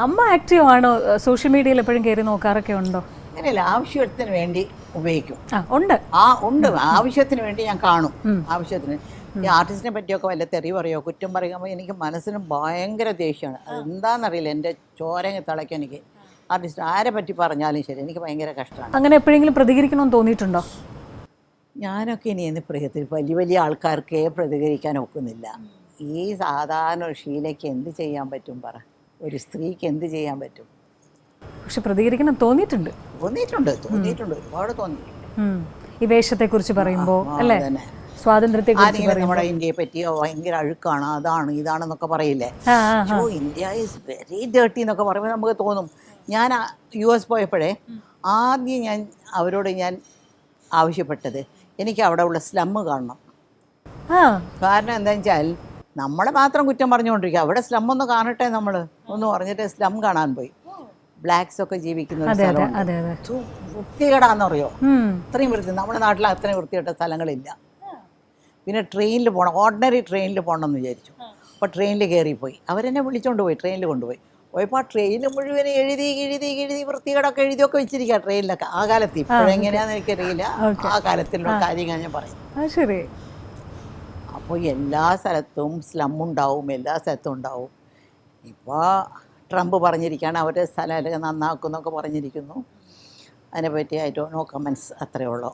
അമ്മ ആക്റ്റീവ് ആണോ? സോഷ്യൽ മീഡിയയിൽ എപ്പോഴും കയറി നോക്കാറൊക്കെ ഉണ്ടോ? അങ്ങനെയല്ല, ആവശ്യത്തിന് വേണ്ടി ഉപയോഗിക്കും. ഉണ്ട്. ഉണ്ട്, ആവശ്യത്തിന് വേണ്ടി ഞാൻ കാണും. ആവശ്യത്തിന് ഈ ആർട്ടിസ്റ്റിനെ പറ്റിയൊക്കെ വല്ല തെറി പറയോ കുറ്റം പറയുമ്പോൾ എനിക്ക് മനസ്സിന് ഭയങ്കര ദേഷ്യമാണ്. എന്താണെന്നറിയില്ല, എൻ്റെ ചോരങ്ങ് തിളയ്ക്കാൻ എനിക്ക് ആർട്ടിസ്റ്റ് ആരെ പറ്റി പറഞ്ഞാലും ശരി എനിക്ക് ഭയങ്കര കഷ്ടമാണ്. അങ്ങനെ എപ്പോഴെങ്കിലും പ്രതികരിക്കണമെന്ന് തോന്നിയിട്ടുണ്ടോ? ഞാനൊക്കെ ഇനി എന്ന് വലിയ വലിയ ആൾക്കാർക്കേ പ്രതികരിക്കാൻ ഒക്കുന്നില്ല. ഈ സാധാരണ ഒരു ഷീലയ്ക്ക് എന്ത് ചെയ്യാൻ പറ്റും പറ? ഒരു സ്ത്രീക്ക് എന്ത് ചെയ്യാൻ പറ്റും? പക്ഷെ പ്രതികരിക്കണം തോന്നിയിട്ടുണ്ട്. ഒരുപാട് തോന്നിയിട്ടുണ്ട്. ഈ വേഷത്തെക്കുറിച്ച് പറയുമ്പോൾ അല്ലേ, സ്വാതന്ത്ര്യത്തെ നമ്മുടെ ഇന്ത്യയെ പറ്റി ഭയങ്കര അഴുക്കാണ്, അതാണ് ഇതാണെന്നൊക്കെ പറയില്ലേ. ഇന്ത്യ ഈസ് വെരി ഡേർട്ടി എന്നൊക്കെ പറയുമ്പോൾ നമുക്ക് തോന്നും. ഞാൻ US പോയപ്പോഴേ ആദ്യം അവരോട് ഞാൻ ആവശ്യപ്പെട്ടത് എനിക്ക് അവിടെ ഉള്ള സ്ലമ്മ് കാണണം. കാരണം എന്താണെന്ന് വെച്ചാൽ നമ്മളെ മാത്രം കുറ്റം പറഞ്ഞുകൊണ്ടിരിക്കുക, അവിടെ സ്ലം ഒന്ന് കാണട്ടെ നമ്മൾ ഒന്ന് പറഞ്ഞിട്ട് സ്ലം കാണാൻ പോയി. ബ്ലാക്സ് ഒക്കെ ജീവിക്കുന്ന വൃത്തികേടാന്ന് പറയോ, അത്രയും വൃത്തി. നമ്മുടെ നാട്ടിൽ അത്രയും വൃത്തികെട്ട സ്ഥലങ്ങളില്ല. പിന്നെ ട്രെയിനിൽ പോകണം, ഓർഡിനറി ട്രെയിനിൽ പോകണം എന്ന് വിചാരിച്ചു. അപ്പോൾ ട്രെയിനിൽ കയറിപ്പോയി, അവരെന്നെ വിളിച്ചുകൊണ്ട് പോയി, ട്രെയിനിൽ കൊണ്ടുപോയി. പോയപ്പോൾ ആ ട്രെയിനിൽ മുഴുവൻ എഴുതി വൃത്തികേടൊക്കെ എഴുതിയൊക്കെ വെച്ചിരിക്കുക ട്രെയിനിലൊക്കെ. ആ കാലത്ത് ഇപ്പോഴെങ്ങനെയാണെന്ന് എനിക്കറിയില്ല, ആ കാലത്തിലുള്ള കാര്യങ്ങൾ ഞാൻ പറയും. ശരി. അപ്പോൾ എല്ലാ സ്ഥലത്തും സ്ലം ഉണ്ടാവും, എല്ലാ സ്ഥലത്തും ഉണ്ടാവും. ഇപ്പോൾ ട്രംപ് പറഞ്ഞിരിക്കുകയാണ് അവരുടെ സ്ഥലമൊക്കെ നന്നാക്കും എന്നൊക്കെ പറഞ്ഞിരിക്കുന്നു. അതിനെപ്പറ്റി നോ കമൻസ്, അത്രയേ ഉള്ളൂ.